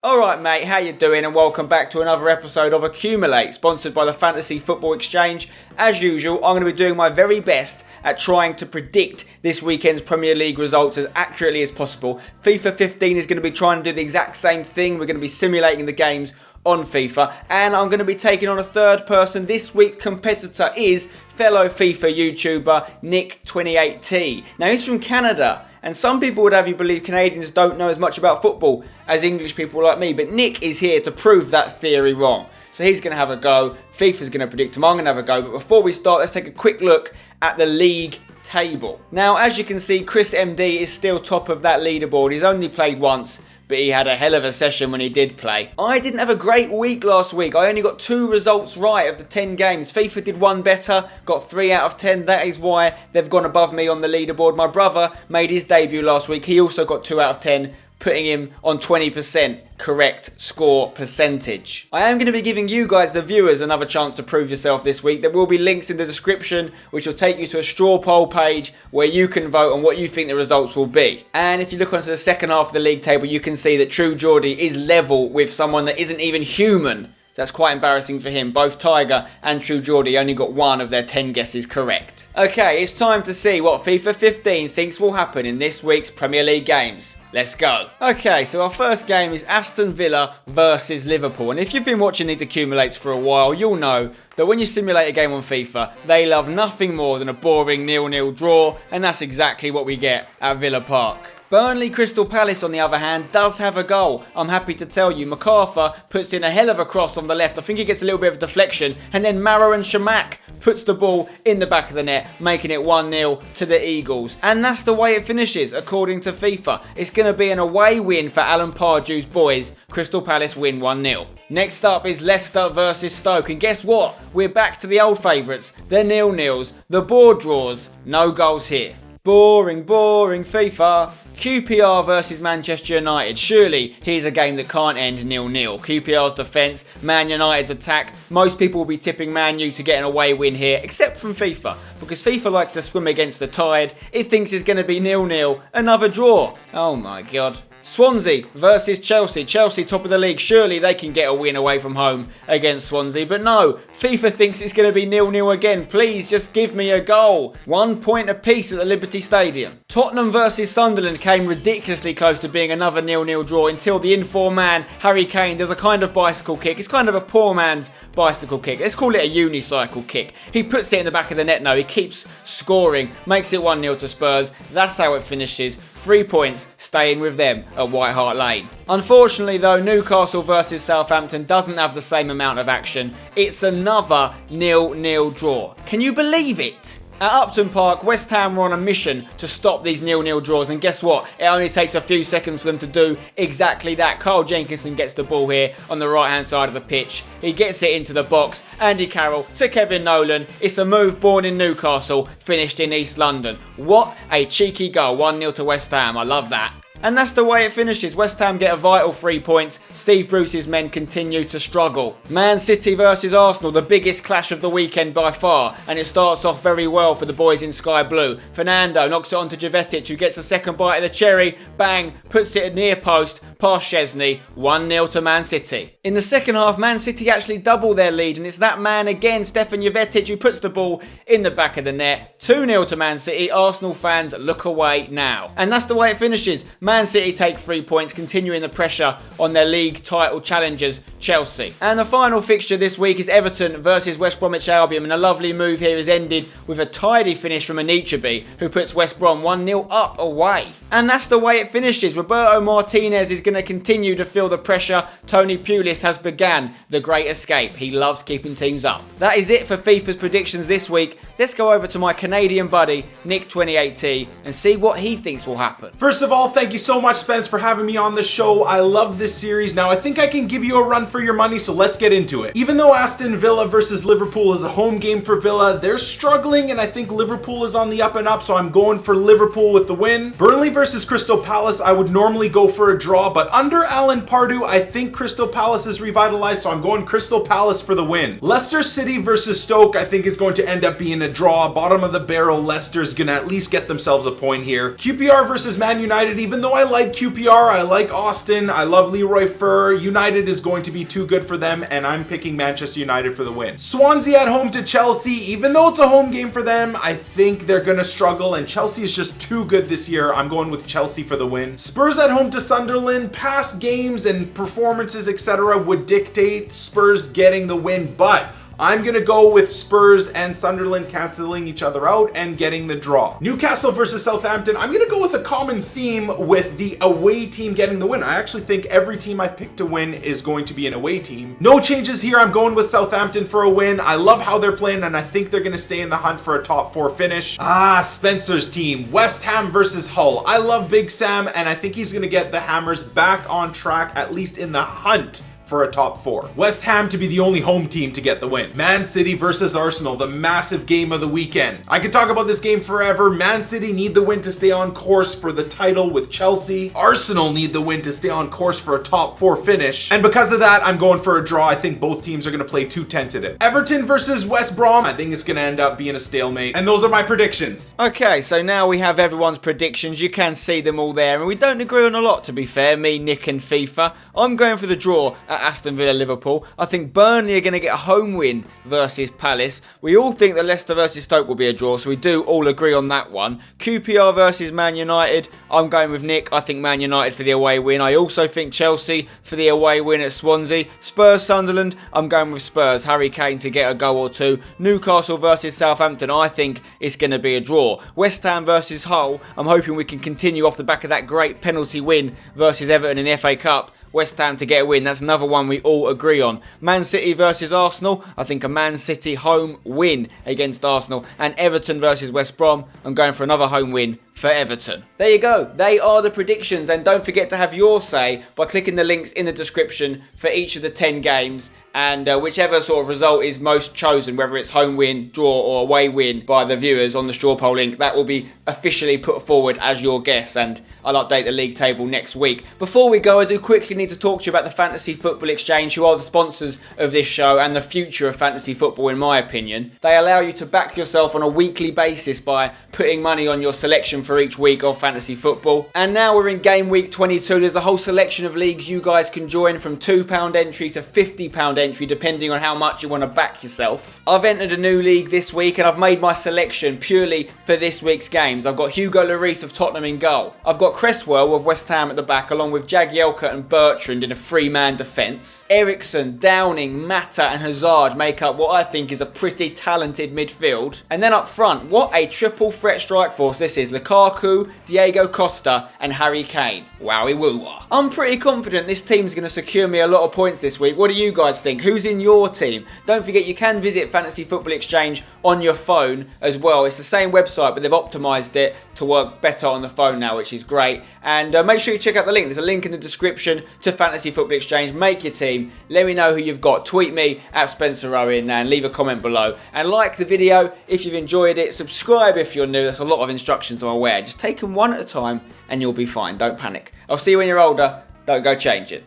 Alright mate, how you doing, and welcome back to another episode of Accumulate, sponsored by the Fantasy Football Exchange. As usual, I'm going to be doing my very best at trying to predict this weekend's Premier League results as accurately as possible. FIFA 15 is going to be trying to do the exact same thing. We're going to be simulating the games on FIFA, and I'm going to be taking on a third person. This week's competitor is fellow FIFA YouTuber NICK28T. Now he's from Canada, and some people would have you believe Canadians don't know as much about football as English people like me, but Nick is here to prove that theory wrong. So he's going to have a go, FIFA's going to predict him, I'm going to have a go, but before we start, let's take a quick look at the league table. Now, as you can see, Chris MD is still top of that leaderboard. He's only played once, but he had a hell of a session when he did play. I didn't have a great week last week. I only got 2 results right of the 10 games. FIFA did 1 better, got 3 out of 10. That is why they've gone above me on the leaderboard. My brother made his debut last week. He also got 2 out of 10, putting him on 20% correct score percentage. I am going to be giving you guys, the viewers, another chance to prove yourself this week. There will be links in the description which will take you to a straw poll page where you can vote on what you think the results will be. And if you look onto the second half of the league table, you can see that True Geordie is level with someone that isn't even human. That's quite embarrassing for him. Both Tiger and True Geordie only got 1 of their 10 guesses correct. Okay, it's time to see what FIFA 15 thinks will happen in this week's Premier League games. Let's go. Okay, so our first game is Aston Villa versus Liverpool. And if you've been watching these accumulates for a while, you'll know that when you simulate a game on FIFA, they love nothing more than a boring 0-0 draw. And that's exactly what we get at Villa Park. Burnley Crystal Palace, on the other hand, does have a goal. I'm happy to tell you, MacArthur puts in a hell of a cross on the left. I think he gets a little bit of a deflection. And then Maro and Shamak puts the ball in the back of the net, making it 1-0 to the Eagles. And that's the way it finishes, according to FIFA. It's going to be an away win for Alan Pardew's boys. Crystal Palace win 1-0. Next up is Leicester versus Stoke. And guess what? We're back to the old favourites. They're 0-0s. The board draws. No goals here. Boring, boring FIFA. QPR versus Manchester United. Surely here's a game that can't end 0-0. QPR's defence, Man United's attack. Most people will be tipping Man U to get an away win here, except from FIFA, because FIFA likes to swim against the tide. It thinks it's going to be 0-0. Another draw. Oh my god. Swansea versus Chelsea. Chelsea top of the league. Surely they can get a win away from home against Swansea. But no, FIFA thinks it's going to be 0-0 again. Please just give me a goal. 1 point apiece at the Liberty Stadium. Tottenham versus Sunderland came ridiculously close to being another 0-0 draw until the in-form man, Harry Kane, does a kind of bicycle kick. It's kind of a poor man's bicycle kick. Let's call it a unicycle kick. He puts it in the back of the net now. He keeps scoring. Makes it 1-0 to Spurs. That's how it finishes. 3 points staying with them at White Hart Lane. Unfortunately though, Newcastle versus Southampton doesn't have the same amount of action. It's another 0-0 draw. Can you believe it? At Upton Park, West Ham were on a mission to stop these 0-0 draws, and guess what? It only takes a few seconds for them to do exactly that. Carl Jenkinson gets the ball here on the right hand side of the pitch. He gets it into the box. Andy Carroll to Kevin Nolan. It's a move born in Newcastle, finished in East London. What a cheeky goal. 1-0 to West Ham. I love that. And that's the way it finishes. West Ham get a vital 3 points. Steve Bruce's men continue to struggle. Man City versus Arsenal, the biggest clash of the weekend by far. And it starts off very well for the boys in sky blue. Fernando knocks it on to Jovetic, who gets a second bite of the cherry. Bang, puts it near post, past Szczesny. 1-0 to Man City. In the second half, Man City actually double their lead. And it's that man again, Stefan Jovetic, who puts the ball in the back of the net. 2-0 to Man City. Arsenal fans look away now. And that's the way it finishes. Man City take 3 points, continuing the pressure on their league title challengers, Chelsea. And the final fixture this week is Everton versus West Bromwich Albion, and a lovely move here is ended with a tidy finish from Anichebe, who puts West Brom 1-0 up away. And that's the way it finishes. Roberto Martinez is going to continue to feel the pressure. Tony Pulis has began the great escape. He loves keeping teams up. That is it for FIFA's predictions this week. Let's go over to my Canadian buddy, NICK28T, and see what he thinks will happen. First of all, thank you so much, Spence, for having me on the show. I love this series. Now, I think I can give you a run for your money, so let's get into it. Even though Aston Villa versus Liverpool is a home game for Villa, they're struggling, and I think Liverpool is on the up and up, so I'm going for Liverpool with the win. Burnley versus Crystal Palace, I would normally go for a draw, but under Alan Pardew, I think Crystal Palace is revitalized, so I'm going Crystal Palace for the win. Leicester City versus Stoke, I think is going to end up being a draw. Bottom of the barrel, Leicester's gonna at least get themselves a point here. QPR versus Man United, even though though I like QPR, I like Aston, I love Leroy Fer, United is going to be too good for them, and I'm picking Manchester United for the win. Swansea at home to Chelsea. Even though it's a home game for them, I think they're going to struggle, and Chelsea is just too good this year. I'm going with Chelsea for the win. Spurs at home to Sunderland. Past games and performances, etc., would dictate Spurs getting the win, but I'm going to go with Spurs and Sunderland canceling each other out and getting the draw. Newcastle versus Southampton. I'm going to go with a common theme with the away team getting the win. I actually think every team I pick to win is going to be an away team. No changes here. I'm going with Southampton for a win. I love how they're playing, and I think they're going to stay in the hunt for a top 4 finish. Spencer's team. West Ham versus Hull. I love Big Sam, and I think he's going to get the Hammers back on track, at least in the hunt for a top 4. West Ham to be the only home team to get the win. Man City versus Arsenal, the massive game of the weekend. I could talk about this game forever. Man City need the win to stay on course for the title with Chelsea. Arsenal need the win to stay on course for a top 4 finish. And because of that, I'm going for a draw. I think both teams are going to play too tentative. Everton versus West Brom. I think it's going to end up being a stalemate. And those are my predictions. Okay, so now we have everyone's predictions. You can see them all there. And we don't agree on a lot, to be fair. Me, Nick and FIFA. I'm going for the draw at Aston Villa Liverpool. I think Burnley are going to get a home win versus Palace. We all think that Leicester versus Stoke will be a draw, so we do all agree on that one. QPR versus Man United. I'm going with Nick. I think Man United for the away win. I also think Chelsea for the away win at Swansea. Spurs Sunderland. I'm going with Spurs. Harry Kane to get a goal or two. Newcastle versus Southampton. I think it's going to be a draw. West Ham versus Hull. I'm hoping we can continue off the back of that great penalty win versus Everton in the FA Cup. West Ham to get a win. That's another one we all agree on. Man City versus Arsenal. I think a Man City home win against Arsenal. And Everton versus West Brom. I'm going for another home win for Everton. There you go. They are the predictions, and don't forget to have your say by clicking the links in the description for each of the 10 games, and whichever sort of result is most chosen, whether it's home win, draw or away win by the viewers on the straw poll link, that will be officially put forward as your guess, and I'll update the league table next week. Before we go, I do quickly need to talk to you about the Fantasy Football Exchange, who are the sponsors of this show and the future of fantasy football in my opinion. They allow you to back yourself on a weekly basis by putting money on your selection for each week of fantasy football. And now we're in game week 22. There's a whole selection of leagues you guys can join, from £2 entry to £50 entry, depending on how much you want to back yourself. I've entered a new league this week, and I've made my selection purely for this week's games. I've got Hugo Lloris of Tottenham in goal. I've got Cresswell of West Ham at the back, along with Jagielka and Bertrand in a 3-man defence. Ericsson, Downing, Mata and Hazard make up what I think is a pretty talented midfield. And then up front, what a triple threat strike force this is. Lukaku, Diego Costa and Harry Kane. Wowie woo-wah. I'm pretty confident this team's going to secure me a lot of points this week. What do you guys think? Who's in your team? Don't forget you can visit Fantasy Football Exchange on your phone as well. It's the same website, but they've optimised it to work better on the phone now, which is great. And make sure you check out the link. There's a link in the description to Fantasy Football Exchange. Make your team. Let me know who you've got. Tweet me at Spencer Owen and leave a comment below. And like the video if you've enjoyed it. Subscribe if you're new. There's a lot of instructions I'm aware. Just take them one at a time and you'll be fine. Don't panic. I'll see you when you're older. Don't go changing.